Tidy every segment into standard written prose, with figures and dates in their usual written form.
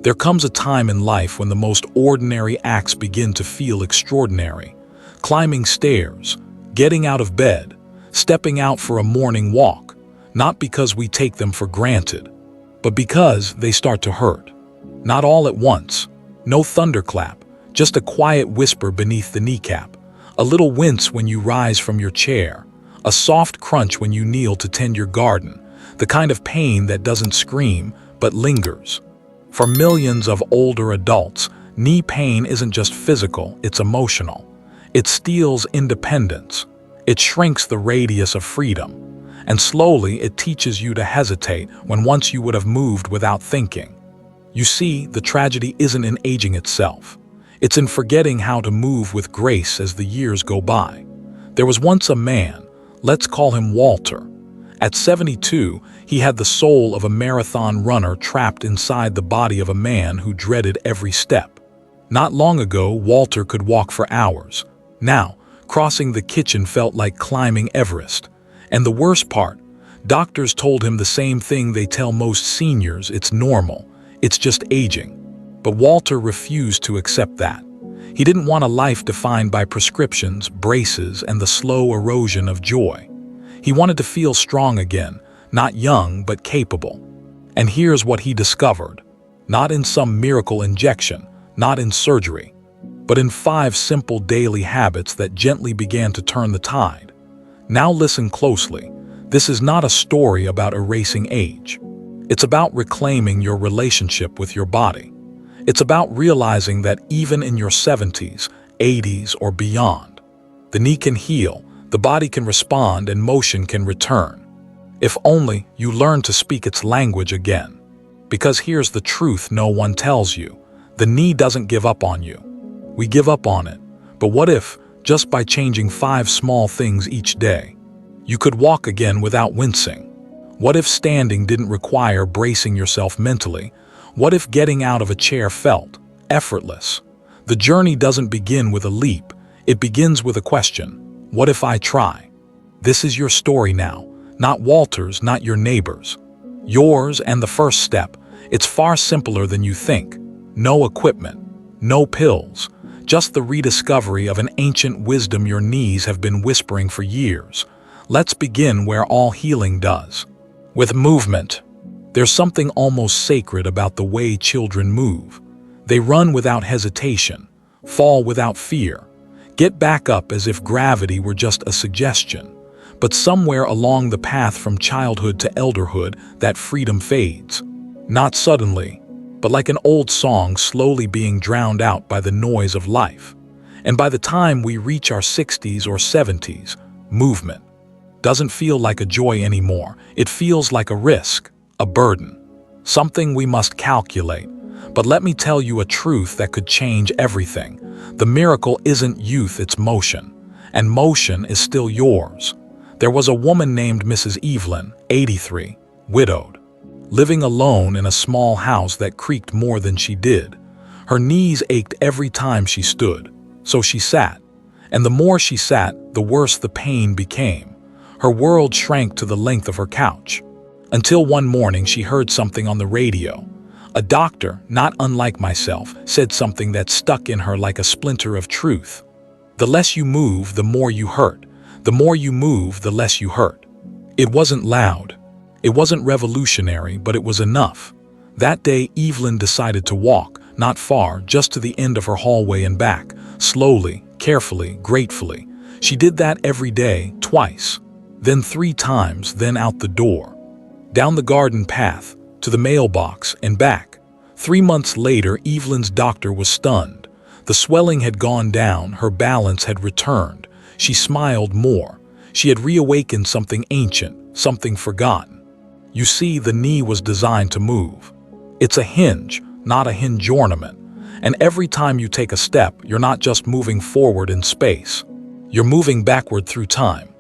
There comes a time in life when the most ordinary acts begin to feel extraordinary. Climbing stairs, getting out of bed, stepping out for a morning walk, not because we take them for granted, but because they start to hurt. Not all at once, no thunderclap, just a quiet whisper beneath the kneecap, a little wince when you rise from your chair, a soft crunch when you kneel to tend your garden, the kind of pain that doesn't scream but lingers. For millions of older adults, knee pain isn't just physical, it's emotional. It steals independence. It shrinks the radius of freedom. And slowly it teaches you to hesitate when once you would have moved without thinking. You see, the tragedy isn't in aging itself. It's in forgetting how to move with grace as the years go by. There was once a man, let's call him Walter. At 72, he had the soul of a marathon runner trapped inside the body of a man who dreaded every step. Not long ago, Walter could walk for hours. Now, crossing the kitchen felt like climbing Everest. And the worst part, doctors told him the same thing they tell most seniors: it's normal, it's just aging. But Walter refused to accept that. He didn't want a life defined by prescriptions, braces, and the slow erosion of joy. He wanted to feel strong again, not young but capable. And here's what he discovered. Not in some miracle injection, not in surgery, but in 5 simple daily habits that gently began to turn the tide. Now listen closely. This is not a story about erasing age. It's about reclaiming your relationship with your body. It's about realizing that even in your 70s, 80s, or beyond, the knee can heal, the body can respond, and motion can return. If only you learn to speak its language again. Because here's the truth no one tells you. The knee doesn't give up on you. We give up on it. But what if, just by changing 5 small things each day, you could walk again without wincing? What if standing didn't require bracing yourself mentally? What if getting out of a chair felt effortless? The journey doesn't begin with a leap. It begins with a question. What if I try? This is your story now, not Walter's, not your neighbor's. Yours. And the first step, it's far simpler than you think. No equipment, no pills, just the rediscovery of an ancient wisdom your knees have been whispering for years. Let's begin where all healing does, with movement. There's something almost sacred about the way children move. They run without hesitation, fall without fear, get back up as if gravity were just a suggestion. But somewhere along the path from childhood to elderhood, that freedom fades. Not suddenly, but like an old song slowly being drowned out by the noise of life. And by the time we reach our 60s or 70s, movement doesn't feel like a joy anymore. It feels like a risk, a burden, something we must calculate. But let me tell you a truth that could change everything. The miracle isn't youth, it's motion. And motion is still yours. There was a woman named Mrs. Evelyn, 83, widowed, living alone in a small house that creaked more than she did. Her knees ached every time she stood, so she sat. And the more she sat, the worse the pain became. Her world shrank to the length of her couch. Until one morning she heard something on the radio. A doctor, not unlike myself, said something that stuck in her like a splinter of truth. The less you move, the more you hurt. The more you move, the less you hurt. It wasn't loud. It wasn't revolutionary, but it was enough. That day, Evelyn decided to walk, not far, just to the end of her hallway and back, slowly, carefully, gratefully. She did that every day, twice, then 3 times, then out the door, down the garden path, to the mailbox, and back. 3 months later, Evelyn's doctor was stunned. The swelling had gone down, her balance had returned. She smiled more. She had reawakened something ancient, something forgotten. You see, the knee was designed to move. It's a hinge, not a hinge ornament. And every time you take a step, you're not just moving forward in space. You're moving backward through time,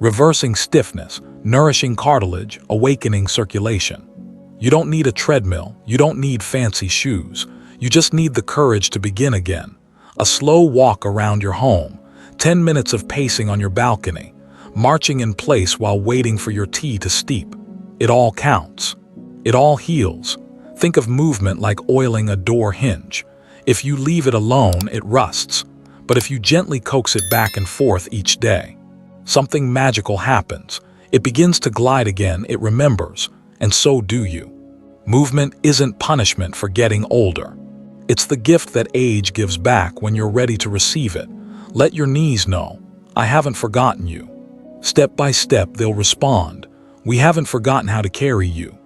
reversing stiffness, nourishing cartilage, awakening circulation. You don't need a treadmill, you don't need fancy shoes. You just need the courage to begin again. A slow walk around your home, 10 minutes of pacing on your balcony, marching in place while waiting for your tea to steep. It all counts. It all heals. Think of movement like oiling a door hinge. If you leave it alone, it rusts. But if you gently coax it back and forth each day, something magical happens. It begins to glide again, it remembers, and so do you. Movement isn't punishment for getting older. It's the gift that age gives back when you're ready to receive it. Let your knees know, I haven't forgotten you. Step by step, they'll respond, we haven't forgotten how to carry you.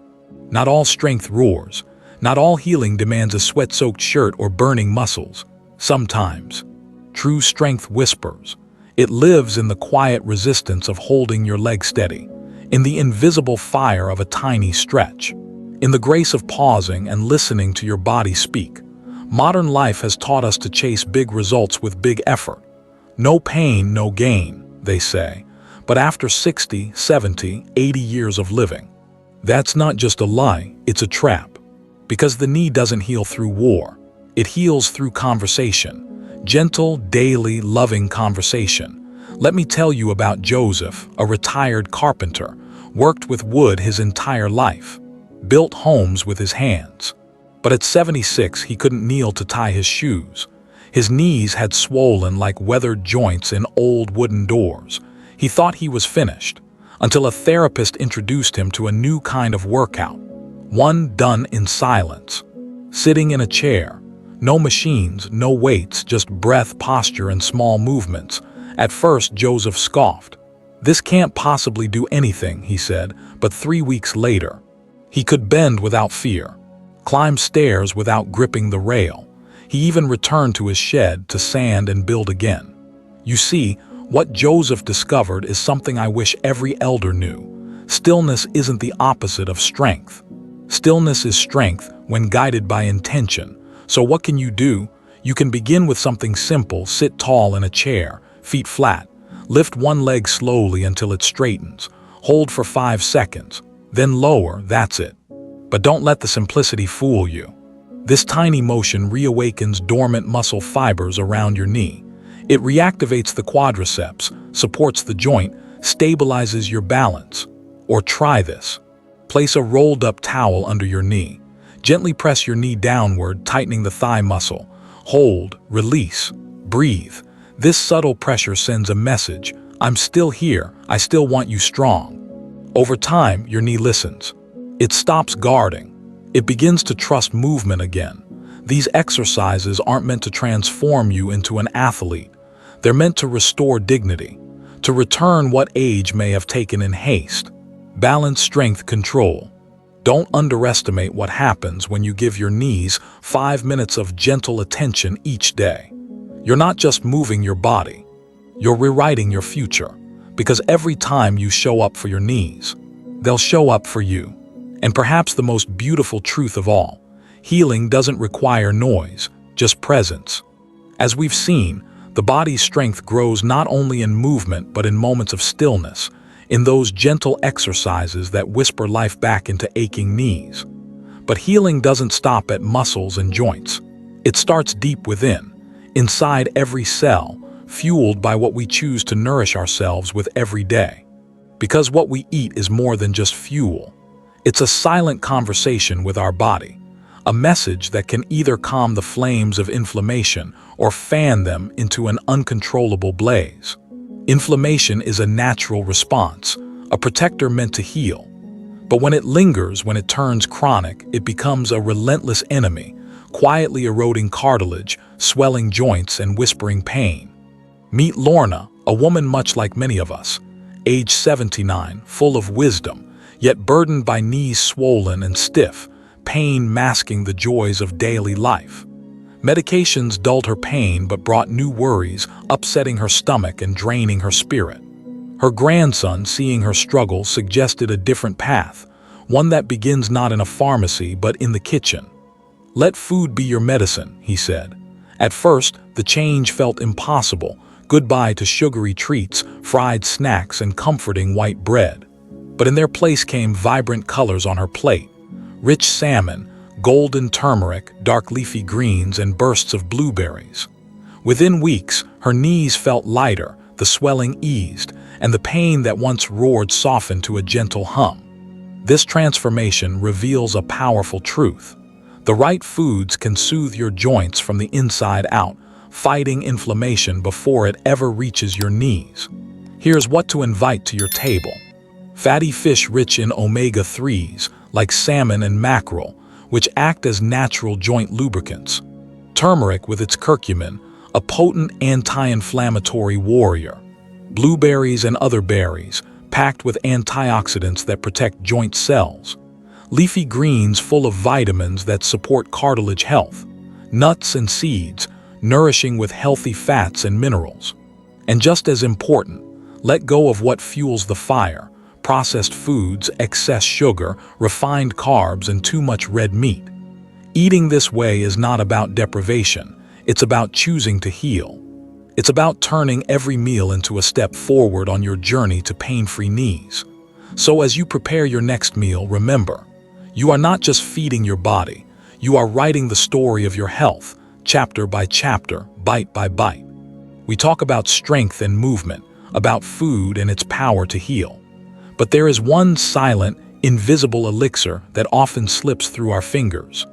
Not all strength roars. Not all healing demands a sweat-soaked shirt or burning muscles. Sometimes, true strength whispers. It lives in the quiet resistance of holding your leg steady, in the invisible fire of a tiny stretch, in the grace of pausing and listening to your body speak. Modern life has taught us to chase big results with big effort. No pain, no gain, they say. But after 60, 70, 80 years of living, that's not just a lie, it's a trap. Because the knee doesn't heal through war. It heals through conversation. Gentle, daily, loving conversation. Let me tell you about Joseph, a retired carpenter, worked with wood his entire life, built homes with his hands. But at 76, he couldn't kneel to tie his shoes. His knees had swollen like weathered joints in old wooden doors. He thought he was finished, until a therapist introduced him to a new kind of workout, one done in silence. Sitting in a chair, no machines, no weights, just breath, posture, and small movements. At first, Joseph scoffed. This can't possibly do anything, he said, but 3 weeks later, he could bend without fear, climb stairs without gripping the rail. He even returned to his shed to sand and build again. You see, what Joseph discovered is something I wish every elder knew. Stillness isn't the opposite of strength. Stillness is strength when guided by intention. So what can you do? You can begin with something simple. Sit tall in a chair, feet flat. Lift one leg slowly until it straightens. Hold for 5 seconds. Then lower, that's it. But don't let the simplicity fool you. This tiny motion reawakens dormant muscle fibers around your knee. It reactivates the quadriceps, supports the joint, stabilizes your balance. Or try this. Place a rolled-up towel under your knee. Gently press your knee downward, tightening the thigh muscle. Hold, release, breathe. This subtle pressure sends a message. I'm still here. I still want you strong. Over time, your knee listens. It stops guarding. It begins to trust movement again. These exercises aren't meant to transform you into an athlete. They're meant to restore dignity, to return what age may have taken in haste. Balance, strength, control. Don't underestimate what happens when you give your knees 5 minutes of gentle attention each day. You're not just moving your body, you're rewriting your future. Because every time you show up for your knees, they'll show up for you. And perhaps the most beautiful truth of all, healing doesn't require noise, just presence. As we've seen, the body's strength grows not only in movement but in moments of stillness, in those gentle exercises that whisper life back into aching knees. But healing doesn't stop at muscles and joints. It starts deep within, inside every cell, fueled by what we choose to nourish ourselves with every day. Because what we eat is more than just fuel. It's a silent conversation with our body, a message that can either calm the flames of inflammation or fan them into an uncontrollable blaze. Inflammation is a natural response, a protector meant to heal. But when it lingers, when it turns chronic, it becomes a relentless enemy, quietly eroding cartilage, swelling joints, and whispering pain. Meet Lorna, a woman much like many of us, age 79, full of wisdom, yet burdened by knees swollen and stiff, pain masking the joys of daily life. Medications dulled her pain but brought new worries, upsetting her stomach and draining her spirit. Her grandson, seeing her struggle, suggested a different path, one that begins not in a pharmacy but in the kitchen. Let food be your medicine, he said. At first, the change felt impossible. Goodbye to sugary treats, fried snacks, and comforting white bread. But in their place came vibrant colors on her plate. Rich salmon, golden turmeric, dark leafy greens, and bursts of blueberries. Within weeks, her knees felt lighter, the swelling eased, and the pain that once roared softened to a gentle hum. This transformation reveals a powerful truth. The right foods can soothe your joints from the inside out, fighting inflammation before it ever reaches your knees. Here's what to invite to your table. Fatty fish rich in omega-3s, like salmon and mackerel, which act as natural joint lubricants. Turmeric with its curcumin, a potent anti-inflammatory warrior. Blueberries and other berries, packed with antioxidants that protect joint cells. Leafy greens full of vitamins that support cartilage health. Nuts and seeds, nourishing with healthy fats and minerals. And just as important, let go of what fuels the fire: processed foods, excess sugar, refined carbs, and too much red meat. Eating this way is not about deprivation, it's about choosing to heal. It's about turning every meal into a step forward on your journey to pain-free knees. So as you prepare your next meal, remember, you are not just feeding your body, you are writing the story of your health, chapter by chapter, bite by bite. We talk about strength and movement, about food and its power to heal. But there is one silent, invisible elixir that often slips through our fingers.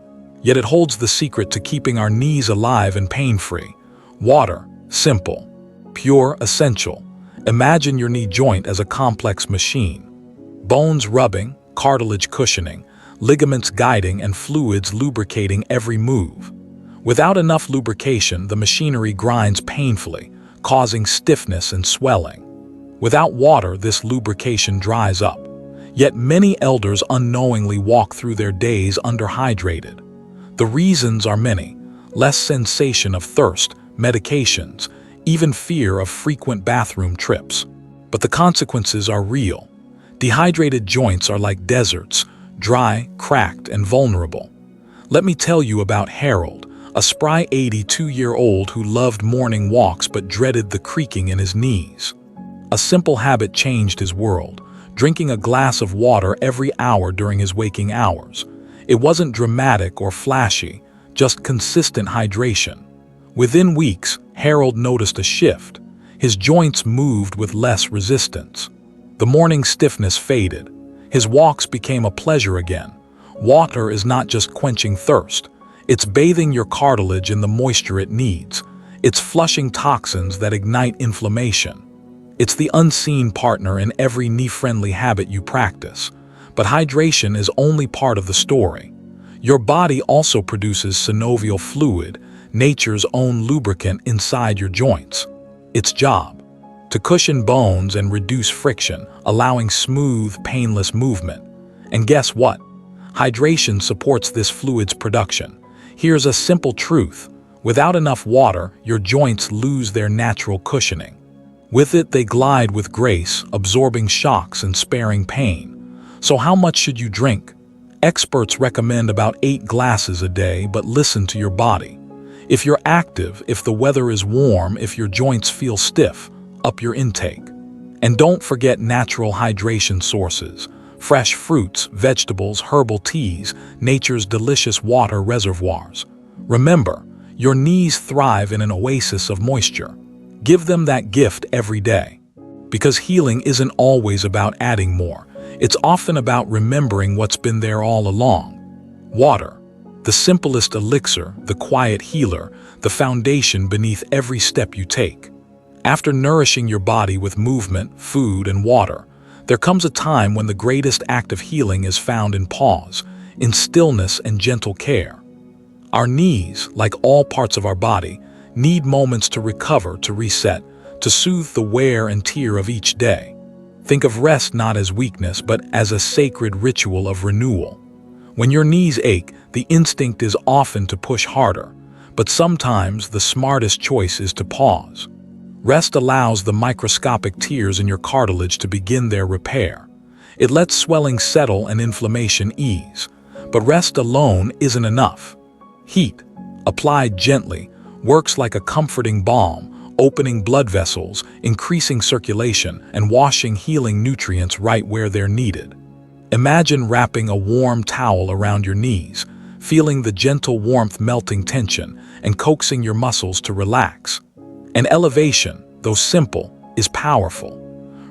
Yet it holds the secret to keeping our knees alive and pain-free. Water. Simple, pure, essential. Imagine your knee joint as a complex machine. Bones rubbing, cartilage cushioning, ligaments guiding, and fluids lubricating every move. Without enough lubrication, the machinery grinds painfully, causing stiffness and swelling. Without water, this lubrication dries up. Yet many elders unknowingly walk through their days underhydrated. The reasons are many: less sensation of thirst, medications, even fear of frequent bathroom trips. But the consequences are real. Dehydrated joints are like deserts, dry, cracked, and vulnerable. Let me tell you about Harold, a spry 82-year-old who loved morning walks but dreaded the creaking in his knees. A simple habit changed his world, drinking a glass of water every hour during his waking hours. It wasn't dramatic or flashy, just consistent hydration. Within weeks, Harold noticed a shift. His joints moved with less resistance. The morning stiffness faded. His walks became a pleasure again. Water is not just quenching thirst. It's bathing your cartilage in the moisture it needs. It's flushing toxins that ignite inflammation. It's the unseen partner in every knee-friendly habit you practice. But hydration is only part of the story. Your body also produces synovial fluid, nature's own lubricant inside your joints. Its job: to cushion bones and reduce friction, allowing smooth, painless movement. And guess what? Hydration supports this fluid's production. Here's a simple truth: without enough water, your joints lose their natural cushioning. With it, they glide with grace, absorbing shocks and sparing pain. So how much should you drink? Experts recommend about 8 glasses a day, but listen to your body. If you're active, if the weather is warm, if your joints feel stiff, up your intake. And don't forget natural hydration sources: fresh fruits, vegetables, herbal teas, nature's delicious water reservoirs. Remember, your knees thrive in an oasis of moisture. Give them that gift every day. Because healing isn't always about adding more. It's often about remembering what's been there all along. Water. The simplest elixir, the quiet healer, the foundation beneath every step you take. After nourishing your body with movement, food, and water, there comes a time when the greatest act of healing is found in pause, in stillness and gentle care. Our knees, like all parts of our body, need moments to recover, to reset, to soothe the wear and tear of each day. Think of rest not as weakness, but as a sacred ritual of renewal. When your knees ache, the instinct is often to push harder, but sometimes the smartest choice is to pause. Rest allows the microscopic tears in your cartilage to begin their repair. It lets swelling settle and inflammation ease. But rest alone isn't enough. Heat, applied gently, works like a comforting balm, opening blood vessels, increasing circulation, and washing healing nutrients right where they're needed. Imagine wrapping a warm towel around your knees, feeling the gentle warmth melting tension and coaxing your muscles to relax. And elevation, though simple, is powerful.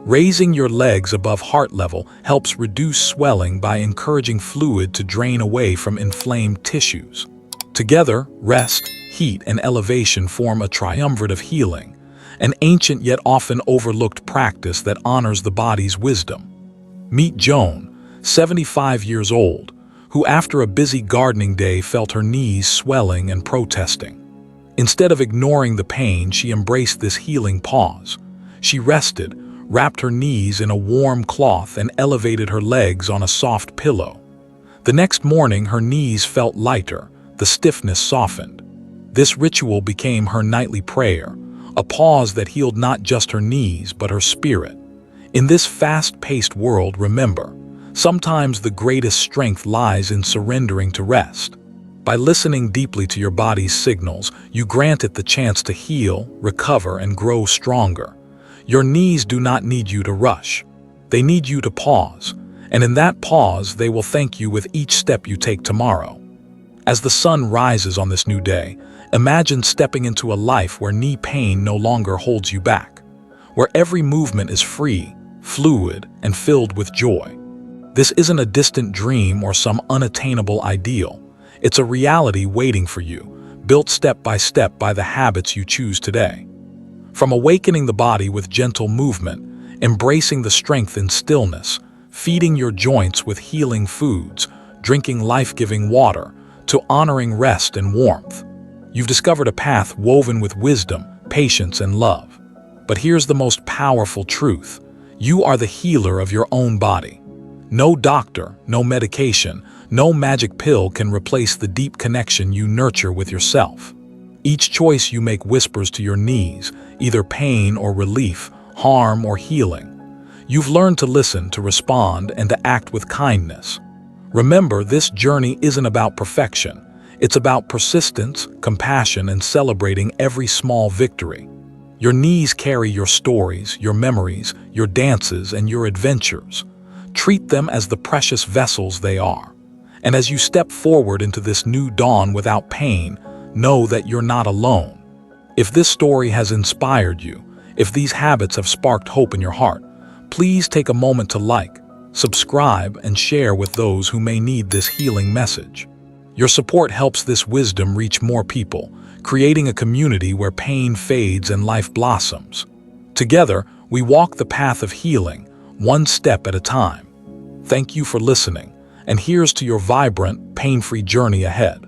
Raising your legs above heart level helps reduce swelling by encouraging fluid to drain away from inflamed tissues. Together, rest, heat, and elevation form a triumvirate of healing, an ancient yet often overlooked practice that honors the body's wisdom. Meet Joan, 75 years old, who after a busy gardening day felt her knees swelling and protesting. Instead of ignoring the pain, she embraced this healing pause. She rested, wrapped her knees in a warm cloth, and elevated her legs on a soft pillow. The next morning, her knees felt lighter, the stiffness softened. This ritual became her nightly prayer, a pause that healed not just her knees but her spirit. In this fast-paced world, remember, sometimes the greatest strength lies in surrendering to rest. By listening deeply to your body's signals, you grant it the chance to heal, recover, and grow stronger. Your knees do not need you to rush. They need you to pause, and in that pause, they will thank you with each step you take tomorrow. As the sun rises on this new day, imagine stepping into a life where knee pain no longer holds you back, where every movement is free, fluid, and filled with joy. This isn't a distant dream or some unattainable ideal. It's a reality waiting for you, built step by step by the habits you choose today. From awakening the body with gentle movement, embracing the strength in stillness, feeding your joints with healing foods, drinking life-giving water, to honoring rest and warmth, you've discovered a path woven with wisdom, patience, and love. But here's the most powerful truth. You are the healer of your own body. No doctor, no medication, no magic pill can replace the deep connection you nurture with yourself. Each choice you make whispers to your knees, either pain or relief, harm or healing. You've learned to listen, to respond, and to act with kindness. Remember, this journey isn't about perfection. It's about persistence, compassion, and celebrating every small victory. Your knees carry your stories, your memories, your dances, and your adventures. Treat them as the precious vessels they are. And as you step forward into this new dawn without pain, know that you're not alone. If this story has inspired you, if these habits have sparked hope in your heart, please take a moment to like, subscribe, and share with those who may need this healing message. Your support helps this wisdom reach more people, creating a community where pain fades and life blossoms. Together, we walk the path of healing, one step at a time. Thank you for listening, and here's to your vibrant, pain-free journey ahead.